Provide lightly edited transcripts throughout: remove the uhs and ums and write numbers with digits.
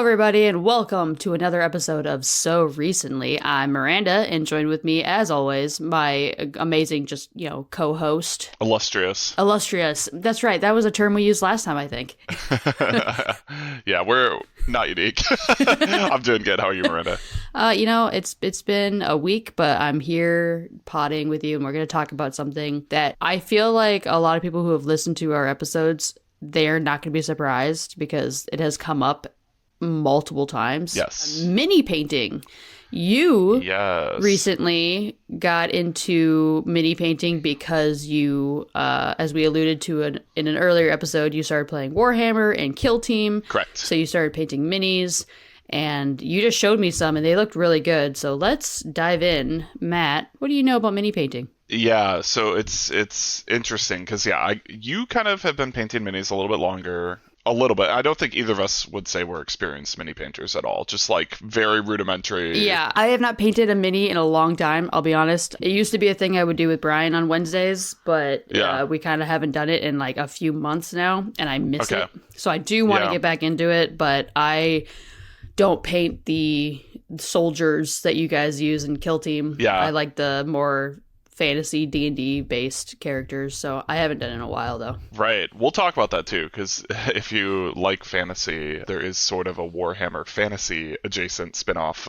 everybody, and welcome to another episode of So Recently. I'm Miranda, and joined with me, as always, my amazing, co-host. Illustrious. That's right. That was a term we used last time, I think. Yeah, we're not unique. I'm doing good. How are you, Miranda? It's been a week, but I'm here potting with you, and we're going to talk about something that I feel like a lot of people who have listened to our episodes, they're not going to be surprised because it has come up multiple times. Yes. Mini painting. You yes. recently got into mini painting because you, as we alluded to in an earlier episode, you started playing Warhammer and Kill Team. Correct. So you started painting minis, and you just showed me some, and they looked really good. So let's dive in. Matt, what do you know about mini painting? Yeah, so it's interesting because, you kind of have been painting minis a little bit longer. A little bit. I don't think either of us would say we're experienced mini painters at all. Just like very rudimentary. Yeah, I have not painted a mini in a long time, I'll be honest. It used to be a thing I would do with Brian on Wednesdays, but we kind of haven't done it in like a few months now, and I miss it. So I do want to get back into it, but I don't paint the soldiers that you guys use in Kill Team. Yeah. I like the more fantasy D&D based characters, so I haven't done it in a while though. Right. We'll talk about that too, because if you like fantasy, there is sort of a Warhammer fantasy adjacent spin-off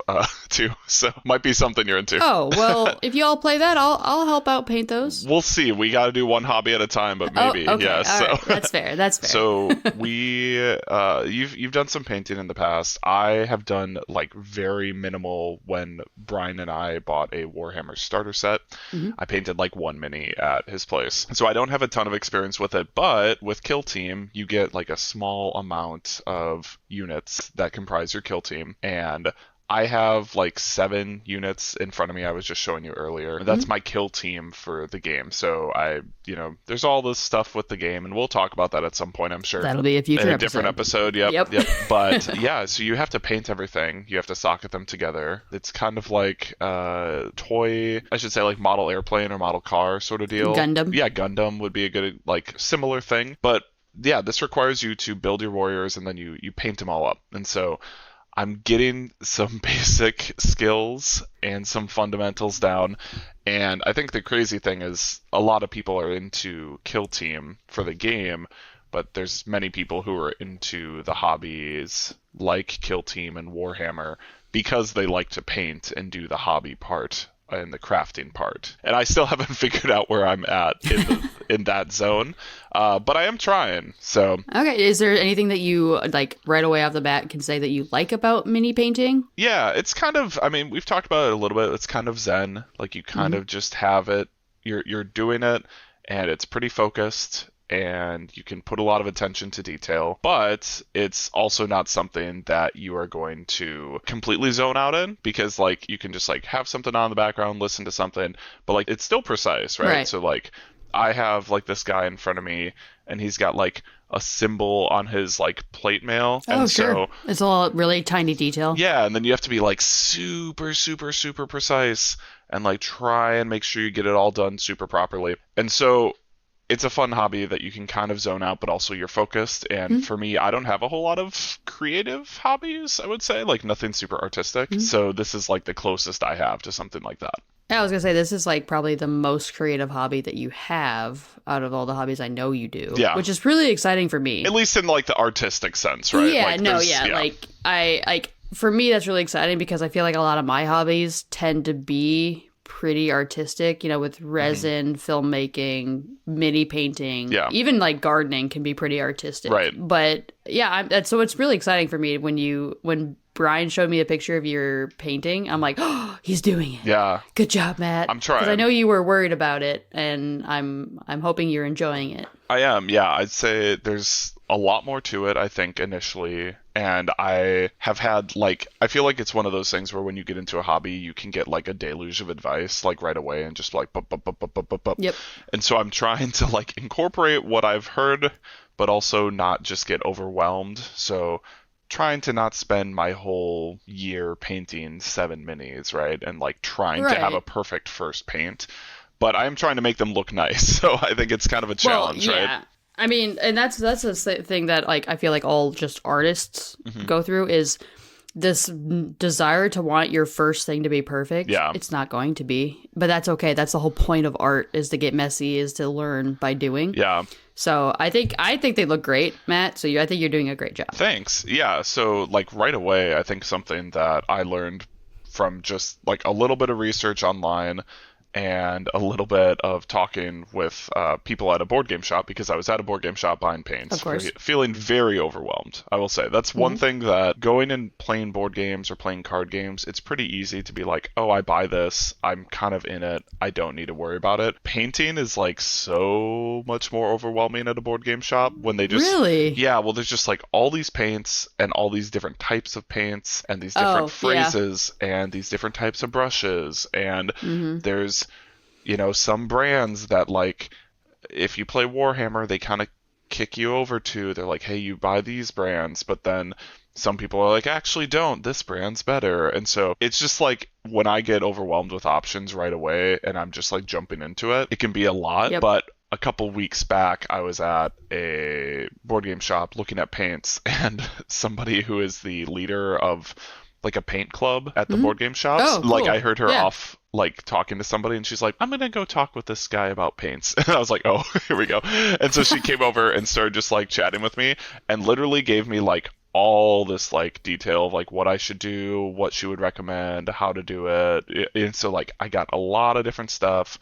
too, so might be something you're into. Oh, well, if you all play that, I'll help out paint those. We'll see. We got to do one hobby at a time, but maybe. Okay. Yeah. All right. That's fair. So you've done some painting in the past. I have done like very minimal when Brian and I bought a Warhammer starter set. Mm-hmm. I painted like one mini at his place. So I don't have a ton of experience with it, but with Kill Team, you get like a small amount of units that comprise your Kill Team. And I have like 7 units in front of me. I was just showing you earlier. Mm-hmm. That's my Kill Team for the game. So there's all this stuff with the game, and we'll talk about that at some point, I'm sure. That'll be a future episode. Different episode. Yep. But yeah, so you have to paint everything. You have to socket them together. It's kind of like toy, I should say, like model airplane or model car sort of deal. Gundam. Yeah, Gundam would be a good like similar thing. But yeah, this requires you to build your warriors, and then you paint them all up. And so I'm getting some basic skills and some fundamentals down. And I think the crazy thing is a lot of people are into Kill Team for the game, but there's many people who are into the hobbies like Kill Team and Warhammer because they like to paint and do the hobby part and the crafting part. And I still haven't figured out where I'm at in that zone, but I am trying. So okay, is there anything that you like right away off the bat can say that you like about mini painting? Yeah, it's kind of, I mean, we've talked about it a little bit. It's kind of zen. Like you kind of just have it, you're doing it, and it's pretty focused, and you can put a lot of attention to detail, but it's also not something that you are going to completely zone out in, because like you can just like have something on in the background, listen to something, but like it's still precise, right? So like I have like this guy in front of me, and he's got like a symbol on his like plate mail. Oh, and sure. So it's all really tiny detail. Yeah, and then you have to be like super, super, super precise and like try and make sure you get it all done super properly. And so it's a fun hobby that you can kind of zone out, but also you're focused. And for me, I don't have a whole lot of creative hobbies, I would say, like nothing super artistic. So this is like the closest I have to something like that. Yeah, I was going to say, this is like probably the most creative hobby that you have out of all the hobbies I know you do. Yeah. Which is really exciting for me. At least in like the artistic sense, right? Yeah, like for me, that's really exciting because I feel like a lot of my hobbies tend to be pretty artistic, with resin, filmmaking, mini painting, even like gardening can be pretty artistic. Right. But yeah, so it's really exciting for me when Brian showed me a picture of your painting. I'm like, oh, he's doing it. Yeah. Good job, Matt. I'm trying. Because I know you were worried about it, and I'm hoping you're enjoying it. I am. Yeah, I'd say there's a lot more to it, I think, initially. And I have had, like, I feel like it's one of those things where when you get into a hobby, you can get, like, a deluge of advice, like, right away and just, like, Yep. And so I'm trying to, like, incorporate what I've heard, but also not just get overwhelmed. So trying to not spend my whole year painting 7 minis, right? And, like, trying to have a perfect first paint. But I'm trying to make them look nice, so I think it's kind of a challenge, right? I mean, and that's the thing that like I feel like all just artists go through is this desire to want your first thing to be perfect. Yeah. It's not going to be, but that's okay. That's the whole point of art, is to get messy, is to learn by doing. Yeah. So I think they look great, Matt. So I think you're doing a great job. Thanks. Yeah. So like right away, I think something that I learned from just like a little bit of research online and a little bit of talking with people at a board game shop, because I was at a board game shop buying paints. Of course. Feeling very overwhelmed, I will say. That's one thing that going and playing board games or playing card games, it's pretty easy to be like, oh, I buy this. I'm kind of in it. I don't need to worry about it. Painting is like so much more overwhelming at a board game shop when they just... Really? Yeah, well, there's just like all these paints and all these different types of paints and these different phrases and these different types of brushes. And there's, you know, some brands that like, if you play Warhammer, they kind of kick you over to, they're like, hey, you buy these brands, but then some people are like, actually don't, this brand's better. And so it's just like, when I get overwhelmed with options right away and I'm just like jumping into it, it can be a lot. Yep. But a couple weeks back, I was at a board game shop looking at paints, and somebody who is the leader of like a paint club at the board game shops, Oh, cool. like I heard her off like talking to somebody, and she's like, I'm gonna go talk with this guy about paints. And I was like, oh, here we go. And so she came over and started just like chatting with me and literally gave me like all this like detail of like what I should do, what she would recommend, how to do it. And so like I got a lot of different stuff,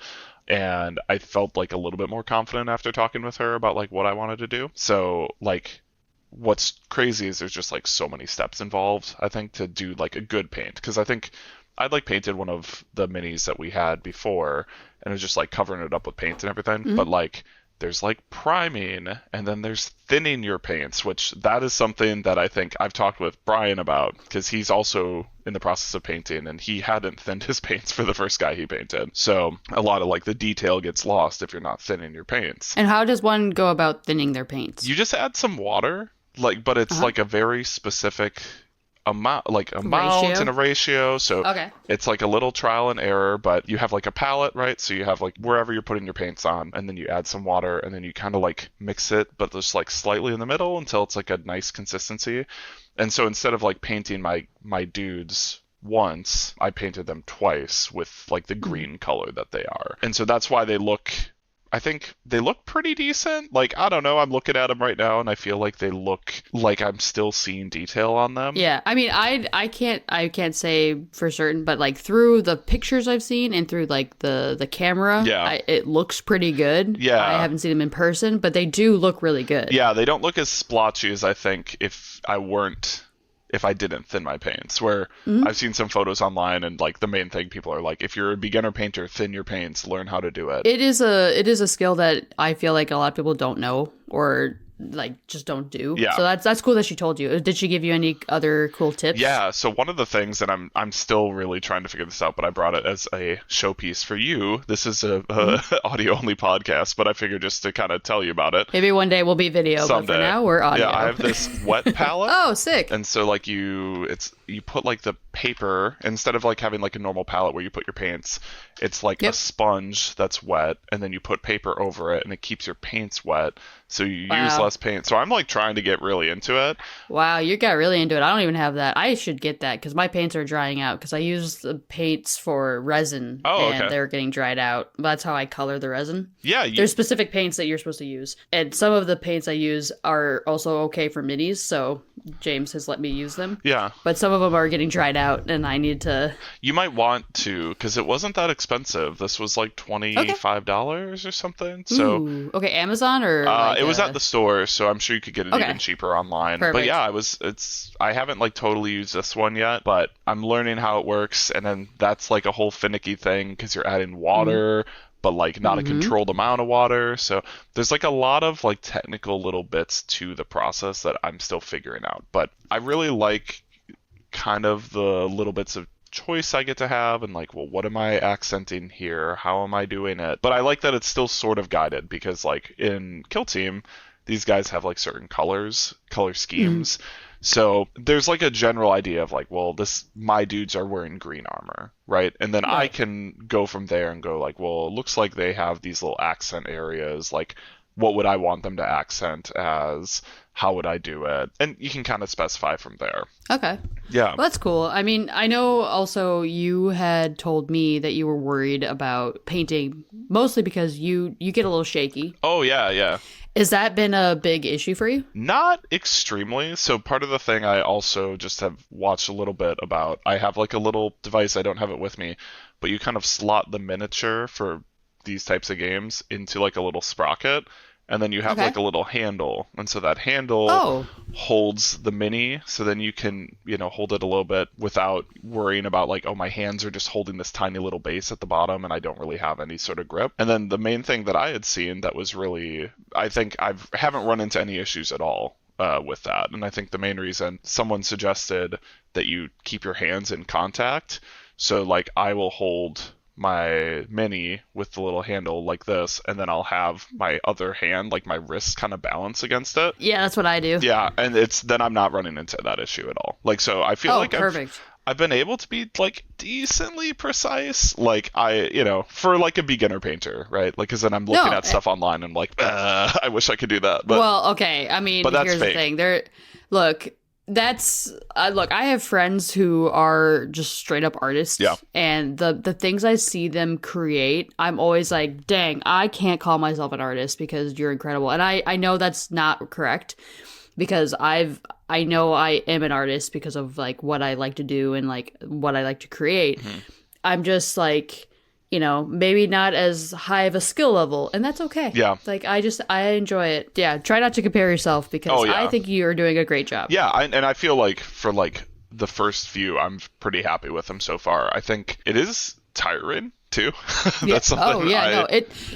and I felt like a little bit more confident after talking with her about like what I wanted to do. So like, what's crazy is there's just like so many steps involved, I think, to do like a good paint. Because I think I'd like painted one of the minis that we had before, and it was just like covering it up with paint and everything. But like, there's like priming, and then there's thinning your paints, which that is something that I think I've talked with Brian about, because he's also in the process of painting, and he hadn't thinned his paints for the first guy he painted. So a lot of like the detail gets lost if you're not thinning your paints. And how does one go about thinning their paints? You just add some water, like, but it's like a very specific amount and a ratio. So it's like a little trial and error, but you have like a palette, right? So you have like wherever you're putting your paints on, and then you add some water, and then you kind of like mix it, but just like slightly in the middle until it's like a nice consistency. And so instead of like painting my dudes once, I painted them twice with like the green color that they are. And so that's why I think they look pretty decent. Like, I don't know, I'm looking at them right now and I feel like they look like I'm still seeing detail on them. Yeah, I mean, I can't say for certain, but like through the pictures I've seen and through like the camera, it looks pretty good. Yeah. I haven't seen them in person, but they do look really good. Yeah, they don't look as splotchy as I think if I didn't thin my paints, where I've seen some photos online, and like the main thing people are like, if you're a beginner painter, thin your paints, learn how to do it. It is a skill that I feel like a lot of people don't know, or like just don't do. Yeah. So that's cool that she told you. Did she give you any other cool tips? Yeah. So one of the things, and I'm still really trying to figure this out, but I brought it as a showpiece for you. This is a audio only podcast, but I figured just to kind of tell you about it. Maybe one day we'll be video, someday. But for now we're audio. Yeah, I have this wet palette. Oh, sick. And so like you put like the paper, instead of like having like a normal palette where you put your paints, it's like a sponge that's wet, and then you put paper over it, and it keeps your paints wet, so you use less paint. So I'm like trying to get really into it. Wow, you got really into it. I don't even have that. I should get that, because my paints are drying out, because I use the paints for resin, and they're getting dried out. That's how I color the resin. Yeah. There's specific paints that you're supposed to use, and some of the paints I use are also okay for minis, so James has let me use them. Yeah. But some of them are getting dried out, and I need to... You might want to, because it wasn't that expensive. This was like $25 or something. So Ooh. Okay, Amazon or... it was at the store, so I'm sure you could get it even cheaper online. Perfect. But yeah, I haven't like totally used this one yet, but I'm learning how it works, and then that's like a whole finicky thing, because you're adding water, but like not a controlled amount of water. So there's like a lot of like technical little bits to the process that I'm still figuring out. But I really like kind of the little bits of choice I get to have, and like, well, what am I accenting here? How am I doing it? But I like that it's still sort of guided, because like in Kill Team, these guys have like certain color schemes. So there's like a general idea of like, well, my dudes are wearing green armor, right? And then I can go from there and go like, well, it looks like they have these little accent areas. Like, what would I want them to accent as? How would I do it? And you can kind of specify from there. Okay. Yeah. Well, that's cool. I mean, I know also you had told me that you were worried about painting mostly because you get a little shaky. Oh, yeah. Has that been a big issue for you? Not extremely. So part of the thing I also just have watched a little bit about, I have like a little device, I don't have it with me, but you kind of slot the miniature for these types of games into like a little sprocket. And then you have like a little handle. And so that handle holds the mini. So then you can, hold it a little bit without worrying about like, oh, my hands are just holding this tiny little base at the bottom and I don't really have any sort of grip. And then the main thing that I had seen that was really, I think haven't run into any issues at all with that. And I think the main reason someone suggested that you keep your hands in contact. So like I will hold my mini with the little handle like this, and then I'll have my other hand, like my wrist, kind of balance against it. Yeah, that's what I do. Yeah, and then I'm not running into that issue at all. Like, so I feel like I've been able to be like decently precise, like for like a beginner painter, right? Like, because then I'm looking at stuff online and I'm like, I wish I could do that. But, well, okay, I mean, but here's the thing. I have friends who are just straight up artists. Yeah. And the things I see them create, I'm always like, dang, I can't call myself an artist because you're incredible. And I know that's not correct because I know I am an artist because of like what I like to do and like what I like to create. Mm-hmm. I'm just like, maybe not as high of a skill level, and that's okay. Yeah. Like, I enjoy it. Yeah, try not to compare yourself because I think you're doing a great job. Yeah, and I feel like for, like, the first few, I'm pretty happy with them so far. I think it is tiring, too. That's something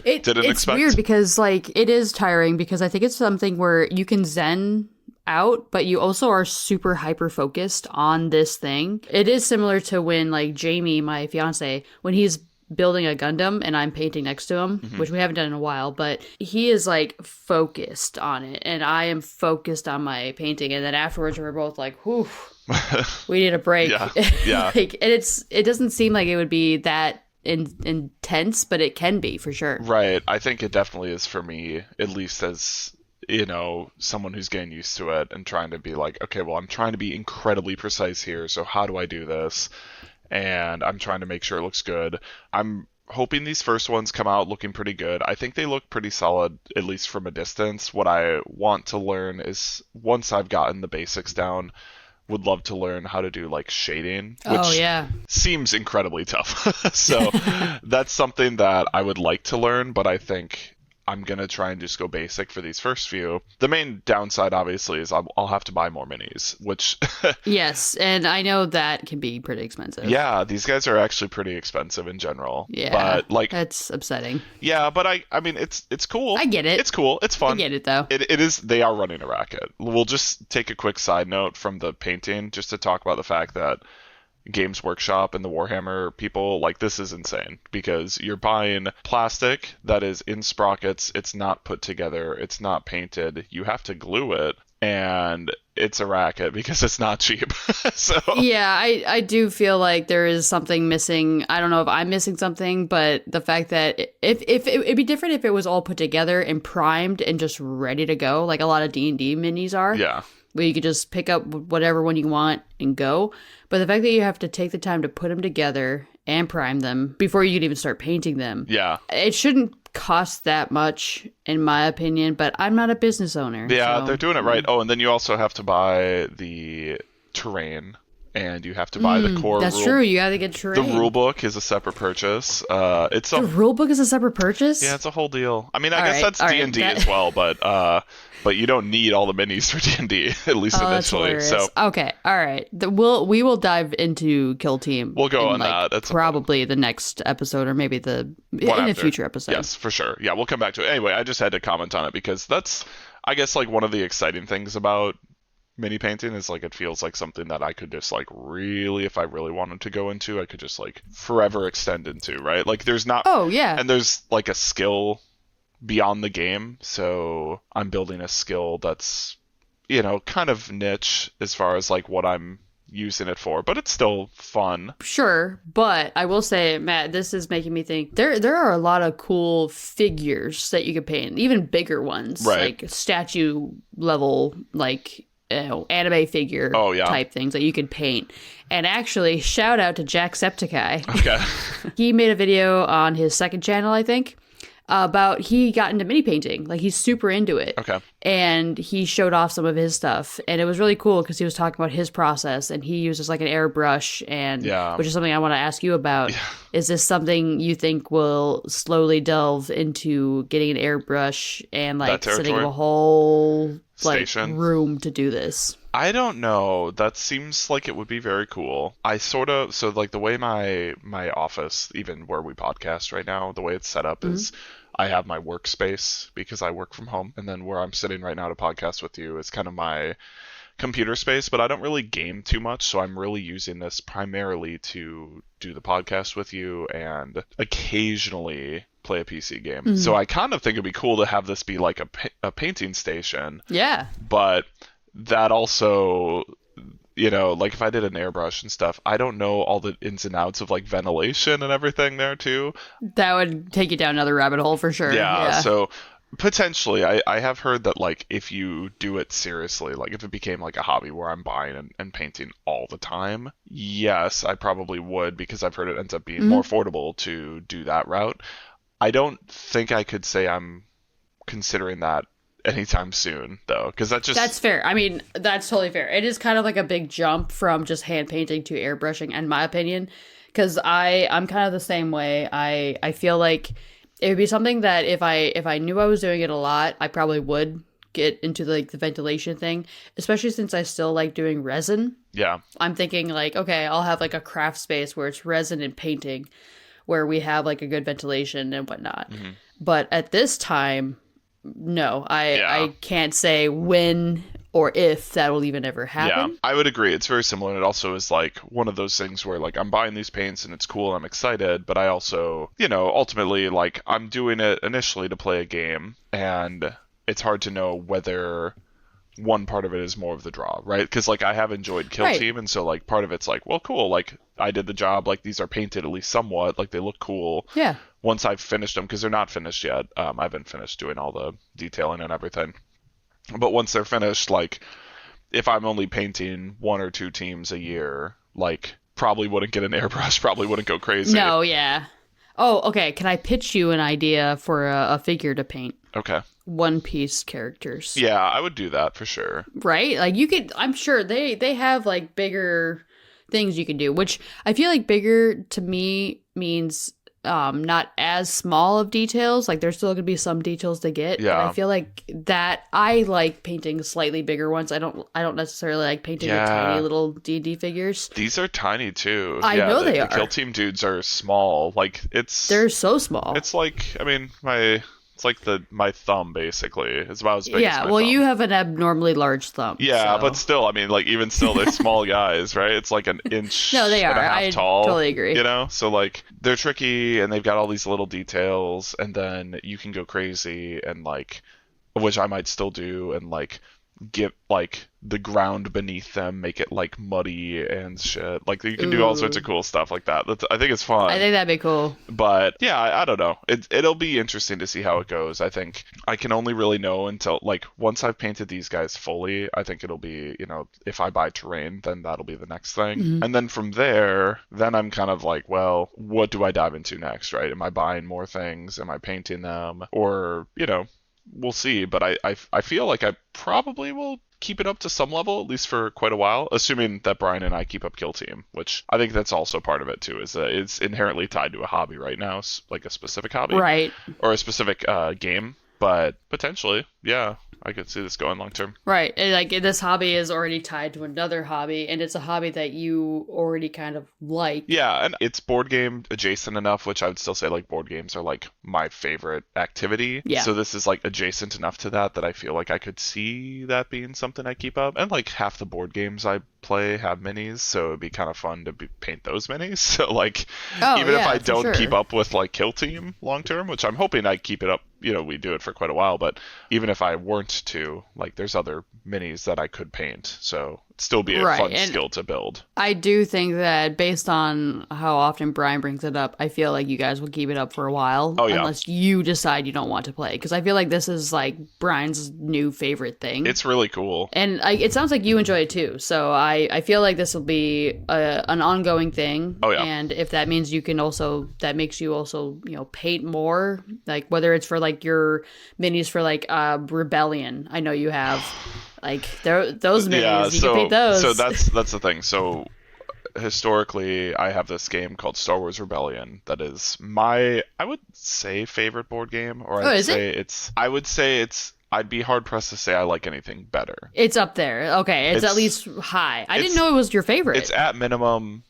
it's weird because, like, it is tiring because I think it's something where you can zen out, but you also are super hyper focused on this thing. It is similar to when, like, Jamie, my fiance, when he's building a Gundam and I'm painting next to him, which we haven't done in a while, but he is like focused on it and I am focused on my painting, and then afterwards we're both like, whew, we need a break. Yeah. Like, and it doesn't seem like it would be that intense, but it can be for sure. Right. I think it definitely is for me, at least as someone who's getting used to it and trying to be like, okay, well, I'm trying to be incredibly precise here, so how do I do this? And I'm trying to make sure it looks good. I'm hoping these first ones come out looking pretty good. I think they look pretty solid, at least from a distance. What I want to learn is, once I've gotten the basics down, would love to learn how to do like shading, which seems incredibly tough. So that's something that I would like to learn, but I think I'm going to try and just go basic for these first few. The main downside, obviously, is I'll have to buy more minis, which... Yes, and I know that can be pretty expensive. Yeah, these guys are actually pretty expensive in general. Yeah, but, like, that's upsetting. Yeah, but I mean, it's cool. I get it. It's cool. It's fun. I get it, though. It is. They are running a racket. We'll just take a quick side note from the painting, just to talk about the fact that Games Workshop and the Warhammer people, like, this is insane because you're buying plastic that is in sprockets, it's not put together, it's not painted, you have to glue it, and it's a racket because it's not cheap. So yeah, I do feel like there is something missing. I don't know if I'm missing something, but the fact that if it'd be different if it was all put together and primed and just ready to go, like a lot of D&D minis are. Yeah. Where you could just pick up whatever one you want and go. But the fact that you have to take the time to put them together and prime them before you can even start painting them. Yeah. It shouldn't cost that much, in my opinion, but I'm not a business owner. Yeah, so. They're doing it right. Oh, and then you also have to buy the terrain. And you have to buy the core. That's true. You got to get terrain. The rule book is a separate purchase. The rule book is a separate purchase. Yeah, it's a whole deal. I mean, I guess that's D&D as well, but you don't need all the minis for D&D, at least initially. So okay, all right. We will dive into Kill Team. We'll go on that. That's probably the next episode, or maybe in a future episode. Yes, for sure. Yeah, we'll come back to it. Anyway, I just had to comment on it because that's, I guess, like one of the exciting things about mini painting is like it feels like something that I could just like really, if I really wanted to go into, I could just like forever extend into, right? Like there's not and there's like a skill beyond the game, so I'm building a skill that's kind of niche as far as like what I'm using it for, but it's still fun. Sure, but I will say, Matt, this is making me think there are a lot of cool figures that you could paint, even bigger ones, right. like statue level, like anime figure type things that you could paint. And actually, shout out to Jacksepticeye. Okay. He made a video on his second channel, I think, about he got into mini painting. Like, he's super into it. Okay. And he showed off some of his stuff. And it was really cool because he was talking about his process, and he uses like an airbrush, and which is something I want to ask you about. Yeah. Is this something you think will slowly delve into getting an airbrush and like setting up a whole station room to do this? I don't know. That seems like it would be very cool. So like the way my office, even where we podcast right now, the way it's set up is I have my workspace because I work from home, and then where I'm sitting right now to podcast with you is kind of my computer space, but I don't really game too much, so I'm really using this primarily to do the podcast with you and occasionally play a PC game. So I kind of think it'd be cool to have this be like a painting station. Yeah. But that also, like if I did an airbrush and stuff, I don't know all the ins and outs of like ventilation and everything there too. That would take you down another rabbit hole for sure. Yeah. So potentially, I have heard that like if you do it seriously, like if it became like a hobby where I'm buying and painting all the time, yes, I probably would, because I've heard it ends up being more affordable to do that route. I don't think I could say I'm considering that anytime soon, though, because that's fair. I mean, that's totally fair. It is kind of like a big jump from just hand painting to airbrushing, in my opinion, because I'm kind of the same way. I feel like it would be something that if I knew I was doing it a lot, I probably would get into like the ventilation thing, especially since I still like doing resin. Yeah. I'm thinking like, okay, I'll have like a craft space where it's resin and painting, where we have like a good ventilation and whatnot. But at this time, no, I can't say when or if that will even ever happen. Yeah, I would agree. It's very similar. And it also is like one of those things where like I'm buying these paints and it's cool, I'm excited, but I also, ultimately like I'm doing it initially to play a game, and it's hard to know whether one part of it is more of the draw, right? Because like I have enjoyed Kill Team, and so like part of it's like, well, cool, like I did the job, like these are painted at least somewhat, like they look cool. Yeah. Once I've finished them, because they're not finished yet. I haven't finished doing all the detailing and everything. But once they're finished, like if I'm only painting 1 or 2 teams a year, like probably wouldn't get an airbrush, probably wouldn't go crazy. No, yeah. Oh, okay. Can I pitch you an idea for a figure to paint? Okay. One Piece characters. Yeah, I would do that for sure. Right? Like you could, I'm sure they have like bigger things you can do, which I feel like bigger to me means not as small of details. Like there's still gonna be some details to get. Yeah. And I feel like that I like painting slightly bigger ones. I don't necessarily like painting the tiny little D&D figures. These are tiny too. I know they are. The Kill Team dudes are small. Like they're so small. It's like, I mean, it's like my thumb basically. It's about as big as my thumb. Yeah, well, you have an abnormally large thumb. Yeah, so. But still, I mean, like even still, they're small guys, right? It's like an inch no, they are. and a half tall. I totally agree. So like they're tricky, and they've got all these little details, and then you can go crazy and like, which I might still do, and like get like the ground beneath them, make it like muddy and shit. Like you can do all sorts of cool stuff like that. I think it's fun. I think that'd be cool. But yeah, I don't know. It'll be interesting to see how it goes. I think I can only really know until like once I've painted these guys fully. I think it'll be, if I buy terrain, then that'll be the next thing. And then from there, then I'm kind of like, well, what do I dive into next, right? Am I buying more things? Am I painting them? Or, we'll see. But I feel like I probably will keep it up to some level, at least for quite a while, assuming that Brian and I keep up Kill Team, which I think that's also part of it too, is that it's inherently tied to a hobby right now, like a specific hobby. Right. Or a specific game. But potentially, yeah, I could see this going long term. Right. And like this hobby is already tied to another hobby, and it's a hobby that you already kind of like. Yeah, and it's board game adjacent enough, which I would still say like board games are like my favorite activity. Yeah. So this is like adjacent enough to that I feel like I could see that being something I keep up. And like half the board games I play have minis, so it'd be kind of fun to paint those minis. So like even if I don't keep up with like Kill Team long term, which I'm hoping I keep it up, we do it for quite a while, but even if I weren't to, like there's other minis that I could paint. So still be a fun skill to build. I do think that based on how often Brian brings it up, I feel like you guys will keep it up for a while. Oh, yeah. Unless you decide you don't want to play. Because I feel like this is like Brian's new favorite thing. It's really cool. And it sounds like you enjoy it too. So I feel like this will be an ongoing thing. Oh, yeah. And if that means that makes you also, paint more, like whether it's for like your minis for like Rebellion. I know you have like those minis. You can paint those. So that's the thing. So historically, I have this game called Star Wars Rebellion that is I would say, favorite board game. Or I would say I'd be hard pressed to say I like anything better. It's up there. Okay, it's at least high. I didn't know it was your favorite. It's at minimum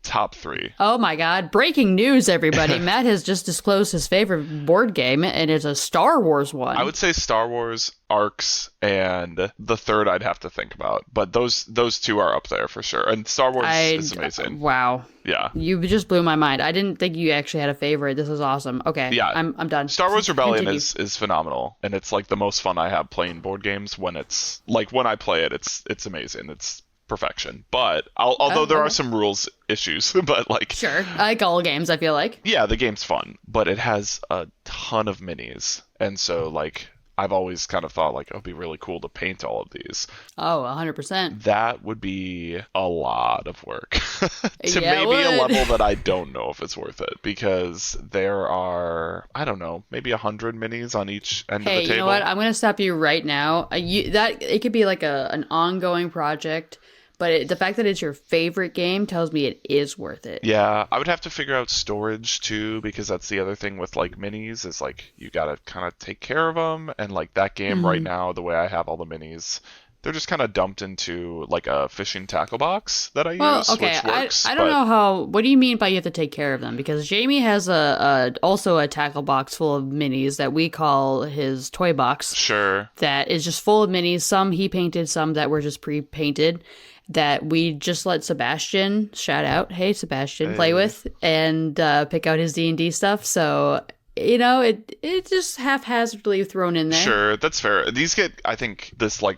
top 3. Oh my god. Breaking news, everybody. Matt has just disclosed his favorite board game, and it's a Star Wars one. I would say Star Wars, Arcs, and the third I'd have to think about. But those two are up there for sure. And Star Wars is amazing. Wow. Yeah. You just blew my mind. I didn't think you actually had a favorite. This is awesome. Okay. Yeah. I'm done. Star Wars Rebellion is phenomenal. And it's like the most fun I have playing board games when it's like when I play it, it's amazing. It's perfection. But although there are some rules issues, but like sure, like all games, I feel like the game's fun, but it has a ton of minis, and so like I've always kind of thought like it would be really cool to paint all of these. Oh, 100%. That would be a lot of work to maybe a level that I don't know if it's worth it, because there are, I don't know, maybe 100 minis on each end of the table. Hey, you know what? I'm going to stop you right now. It could be like an ongoing project. But the fact that it's your favorite game tells me it is worth it. Yeah, I would have to figure out storage too, because that's the other thing with like minis is like you got to kind of take care of them. And like that game right now, the way I have all the minis, they're just kind of dumped into like a fishing tackle box that I use, which works. I don't know how. What do you mean by you have to take care of them? Because Jamie has also a tackle box full of minis that we call his toy box. Sure. That is just full of minis. Some he painted, some that were just pre-painted. That we just let Sebastian, shout out, hey Sebastian, play with and pick out his D&D stuff. So, it just haphazardly thrown in there. Sure, that's fair. These get, I think, this like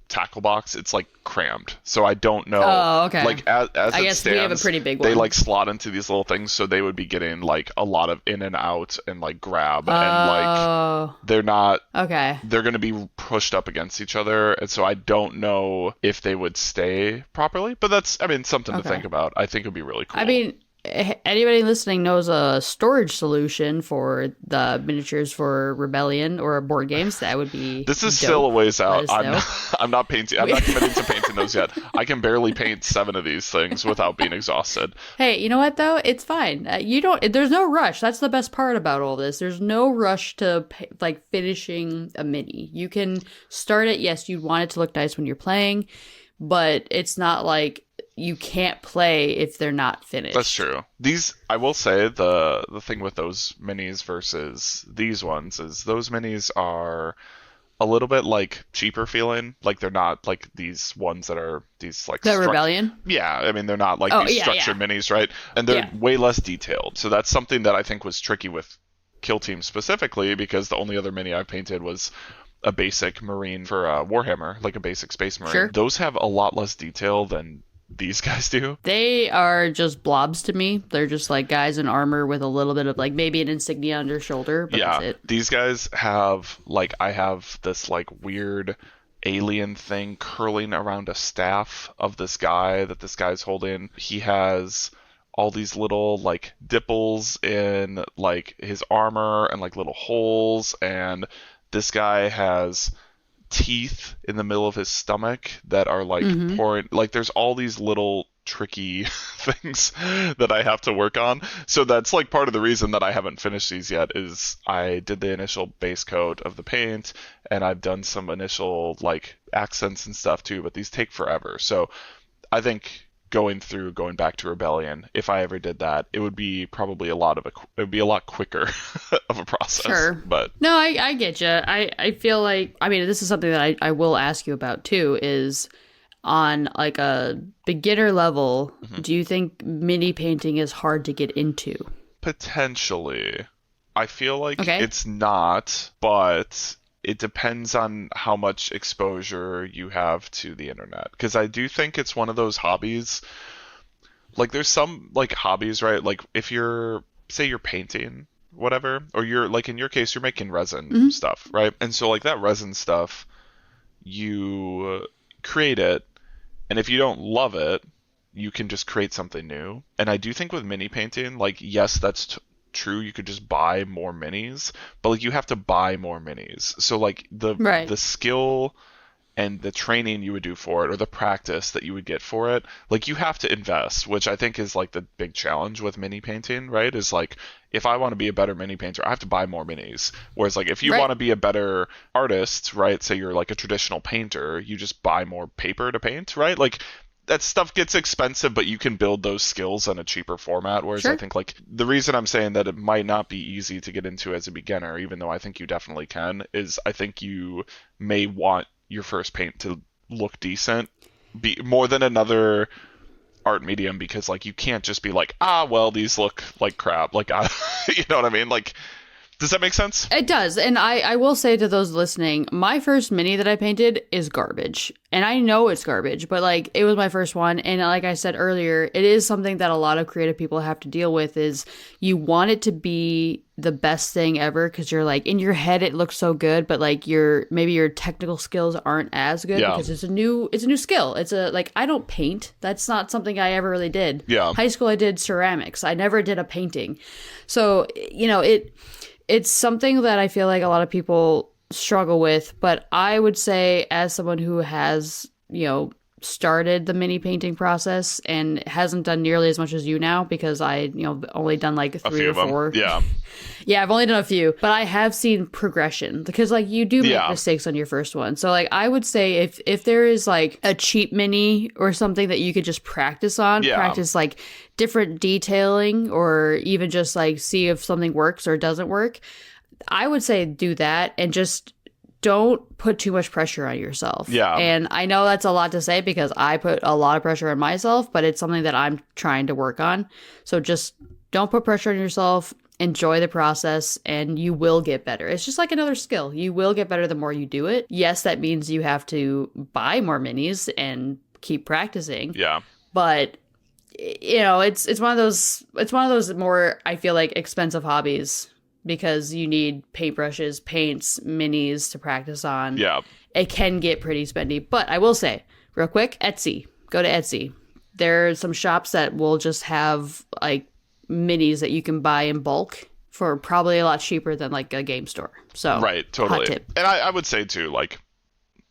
tackle box, it's like crammed, so I don't know. Oh, okay. Like as I guess stands, we have a pretty big one. They like slot into these little things, so they would be getting like a lot of in and out and like grab, and like they're not okay. They're going to be pushed up against each other, and so I don't know if they would stay properly. But that's, something to think about. I think it would be really cool. Anybody listening knows a storage solution for the miniatures for Rebellion or board games, that would be This is dope. Still a ways out. I'm not painting. I'm not committing to painting those yet. I can barely paint 7 of these things without being exhausted. Hey, you know what though? It's fine. There's no rush. That's the best part about all this. There's no rush to like finishing a mini. You can start it. Yes, you want it to look nice when you're playing, but it's not like you can't play if they're not finished. That's true. These, I will say, the thing with those minis versus these ones is those minis are a little bit like cheaper feeling. Like they're not like these ones that are these like the Rebellion. Yeah, they're not like these structured minis, right? And they're way less detailed. So that's something that I think was tricky with Kill Team specifically, because the only other mini I painted was a basic Marine for Warhammer, like a basic Space Marine. Sure. Those have a lot less detail than these guys do. They are just blobs to me. They're just like guys in armor with a little bit of like maybe an insignia on their shoulder, but that's it. These guys have like, I have this like weird alien thing curling around a staff of this guy that this guy's holding. He has all these little like dipples in like his armor and like little holes, and this guy has teeth in the middle of his stomach that are like pouring, like there's all these little tricky things that I have to work on. So that's like part of the reason that I haven't finished these yet, is I did the initial base coat of the paint and I've done some initial like accents and stuff too, but these take forever. So I think going back to Rebellion, if I ever did that, it would be probably it would be a lot quicker of a process. Sure. But no, I get you. I feel like, this is something that I will ask you about too, is on like a beginner level, do you think mini painting is hard to get into? Potentially. I feel like it's not, but it depends on how much exposure you have to the internet. Because I do think it's one of those hobbies. Like there's some like hobbies, right? Like if say you're painting, whatever, or you're like in your case, you're making resin stuff, right? And so like that resin stuff, you create it, and if you don't love it, you can just create something new. And I do think with mini painting, like yes, that's true. You could just buy more minis, but like you have to buy more minis. So like the skill and the training you would do for it, or the practice that you would get for it, like you have to invest, which I think is like the big challenge with mini painting, right? Is like, if I want to be a better mini painter, I have to buy more minis. Whereas like if you want to be a better artist, right? Say you're like a traditional painter, you just buy more paper to paint, right? Like that stuff gets expensive, but you can build those skills in a cheaper format. Whereas I think like the reason I'm saying that it might not be easy to get into as a beginner, even though I think you definitely can, is I think you may want your first paint to look decent, be more than another art medium, because like you can't just be like, well, these look like crap, like you know what I mean? Like, does that make sense? It does. And I will say to those listening, my first mini that I painted is garbage. And I know it's garbage, but like it was my first one. And like I said earlier, it is something that a lot of creative people have to deal with, is you want it to be the best thing ever, because you're like in your head it looks so good, but like maybe your technical skills aren't as good because it's a new skill. It's like, I don't paint. That's not something I ever really did. High school I did ceramics. I never did a painting. So, you know, it's something that I feel like a lot of people struggle with, but I would say, as someone who has, you know, started the mini painting process and hasn't done nearly as much as you now, because I, you know, only done like 3 or 4. Yeah, I've only done a few, but I have seen progression, because like you do make mistakes on your first one. So like I would say if there is like a cheap mini or something that you could just practice on, practice like different detailing, or even just like see if something works or doesn't work, I would say do that, and just don't put too much pressure on yourself. And I know that's a lot to say, because I put a lot of pressure on myself, but it's something that I'm trying to work on. So just don't put pressure on yourself. Enjoy the process, and you will get better. It's just like another skill. You will get better the more you do it. Yes, that means you have to buy more minis and keep practicing. But you know, it's one of those more, I feel like, expensive hobbies, because you need paintbrushes, paints, minis to practice on. It can get pretty spendy. But I will say, real quick, Etsy. Go to Etsy. There are some shops that will just have like minis that you can buy in bulk for probably a lot cheaper than like a game store. So totally. Hot tip. And I would say too, like,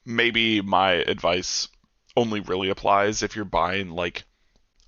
maybe my advice only really applies if you're buying like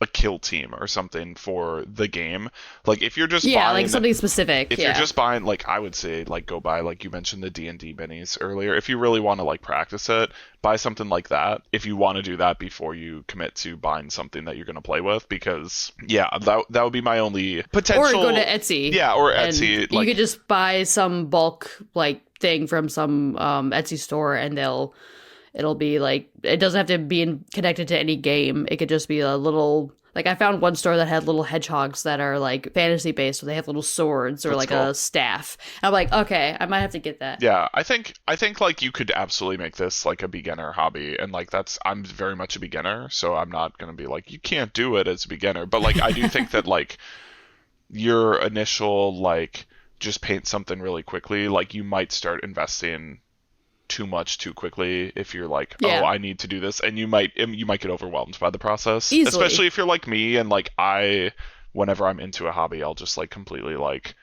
a Kill Team or something for the game. Like if you're just buying like something specific. If you're just buying, like, I would say like go buy, like you mentioned, the D&D minis earlier. If you really want to like practice it, buy something like that. If you want to do that before you commit to buying something that you're going to play with, because that would be my only potential. Or go to Etsy. Or Etsy. You could just buy some bulk like thing from some Etsy store, and it'll be like, it doesn't have to be connected to any game. It could just be a little, like I found one store that had little hedgehogs that are like fantasy based, so they have little swords or That's like cool. a staff. And I'm like, okay, I might have to get that. Yeah, I think like you could absolutely make this like a beginner hobby, and like I'm very much a beginner, so I'm not gonna be like, you can't do it as a beginner. But like I do think that like your initial like just paint something really quickly, like you might start investing too much too quickly if you're like, I need to do this, and you might get overwhelmed by the process. Easily. Especially if you're like me, and like whenever I'm into a hobby, I'll just like completely like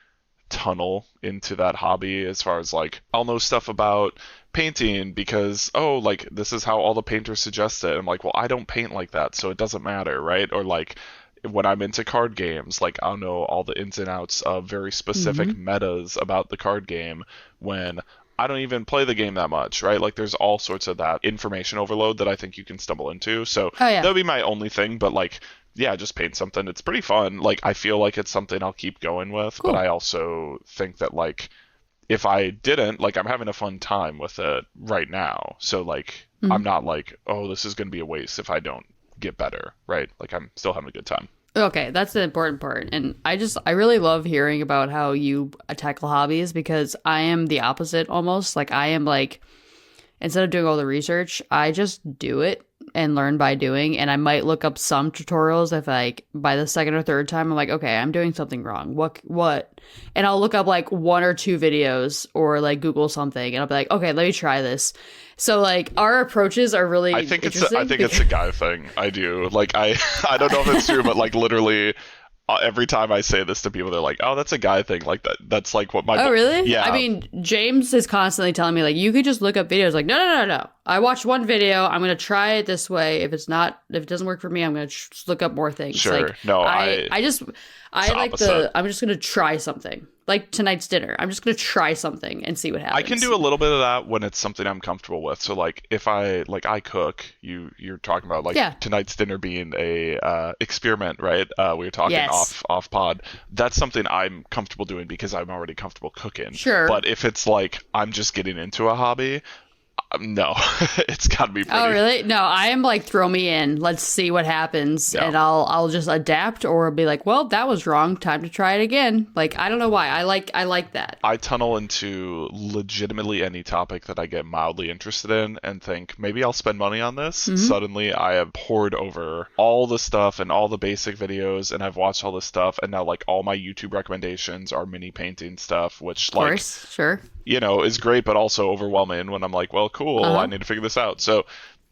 tunnel into that hobby, as far as like I'll know stuff about painting because like this is how all the painters suggest it. I'm like, well, I don't paint like that, so it doesn't matter, right? Or like when I'm into card games, like I'll know all the ins and outs of very specific metas about the card game when I don't even play the game that much, right? Like there's all sorts of that information overload that I think you can stumble into. So that would be my only thing. But like, just paint something. It's pretty fun. Like I feel like it's something I'll keep going with. Cool. But I also think that like if I didn't, like I'm having a fun time with it right now. So like I'm not like, this is going to be a waste if I don't get better, right? Like I'm still having a good time. Okay, that's the important part. And I really love hearing about how you tackle hobbies, because I am the opposite almost. Like, I am like, instead of doing all the research, I just do it and learn by doing. And I might look up some tutorials if, like, by the second or third time, I'm like, okay, I'm doing something wrong. What? And I'll look up like 1 or 2 videos or like Google something, and I'll be like, okay, let me try this. So like our approaches are really interesting. I think it's a guy thing. I do. Like I don't know if it's true, but like literally every time I say this to people, they're like, "Oh, that's a guy thing." Like that's like what my Oh, really? Yeah. I mean, James is constantly telling me like, you could just look up videos. Like, no. I watched one video. I'm gonna try it this way. If it doesn't work for me, I'm gonna look up more things. Sure. Like, No, I'm just gonna try something. Like tonight's dinner, I'm just gonna try something and see what happens. I can do a little bit of that when it's something I'm comfortable with. So like if I cook, you're talking about like tonight's dinner being a experiment, right? We were talking off pod. That's something I'm comfortable doing because I'm already comfortable cooking. Sure. But if it's like I'm just getting into a hobby, no, it's got to be pretty. Oh, really? No, I am like, throw me in. Let's see what happens. Yeah. And I'll just adapt, or be like, well, that was wrong. Time to try it again. Like, I don't know why. I like that. I tunnel into legitimately any topic that I get mildly interested in and think, maybe I'll spend money on this. Mm-hmm. Suddenly I have poured over all the stuff and all the basic videos, and I've watched all this stuff, and now like all my YouTube recommendations are mini painting stuff, which of course, sure. You know, is great, but also overwhelming when I'm like, well, cool, I need to figure this out. So,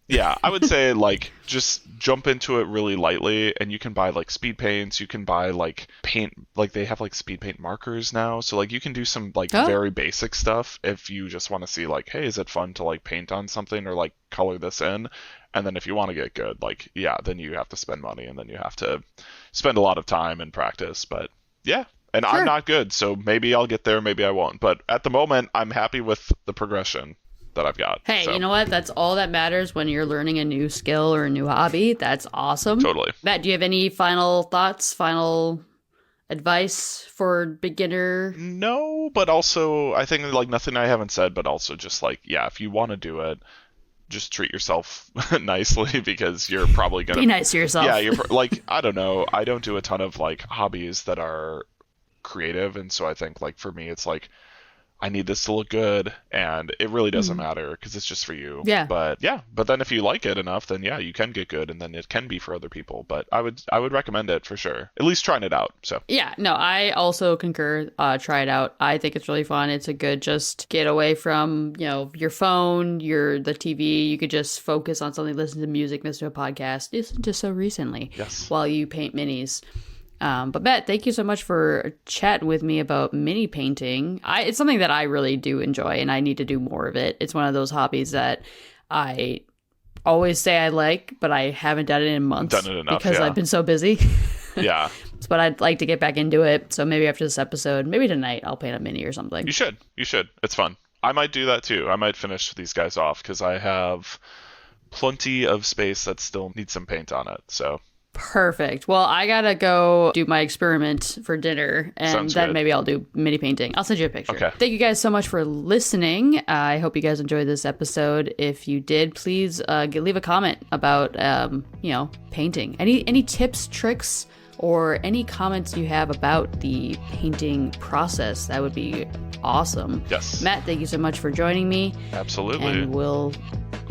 yeah, I would say, like, just jump into it really lightly, and you can buy, like, speed paints, you can buy, like, paint, like, they have, like, speed paint markers now, so, like, you can do some, like, very basic stuff if you just want to see, like, hey, is it fun to, like, paint on something, or, like, color this in? And then if you want to get good, like, yeah, then you have to spend money, and then you have to spend a lot of time and practice, but, yeah. And sure. I'm not good, so maybe I'll get there, maybe I won't. But at the moment, I'm happy with the progression that I've got. Hey, you know what? That's all that matters when you're learning a new skill or a new hobby. That's awesome. Totally. Matt, do you have any final thoughts, final advice for beginner? No, but also, I think, like, nothing I haven't said, but also just, like, yeah, if you want to do it, just treat yourself nicely, because you're probably going to... Be nice to yourself. Yeah, you're like, I don't know. I don't do a ton of, like, hobbies that are creative, and so I think, like, for me, it's like, I need this to look good, and it really doesn't matter because it's just for you. Yeah. But then if you like it enough, then yeah, you can get good, and then it can be for other people. But I would recommend it for sure. At least trying it out. So yeah, no, I also concur. Try it out. I think it's really fun. It's a good just get away from, you know, your phone, the TV. You could just focus on something, listen to music, listen to a podcast, listen to So Recently. Yes. While you paint minis. But Matt, thank you so much for chatting with me about mini painting. It's something that I really do enjoy, and I need to do more of it. It's one of those hobbies that I always say I like, but I haven't done it in months because I've been so busy. Yeah. But I'd like to get back into it. So maybe after this episode, maybe tonight, I'll paint a mini or something. You should. It's fun. I might do that too. I might finish these guys off because I have plenty of space that still needs some paint on it. So. Perfect. Well, I gotta go do my experiment for dinner, and Sounds then good. maybe I'll do mini painting. I'll send you a picture. Okay. Thank you guys so much for listening. I hope you guys enjoyed this episode. If you did, please leave a comment about painting. Any tips, tricks, or any comments you have about the painting process. That would be awesome. Yes. Matt, thank you so much for joining me. Absolutely. And we'll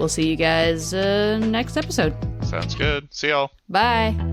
see you guys next episode. Sounds good. See y'all. Bye.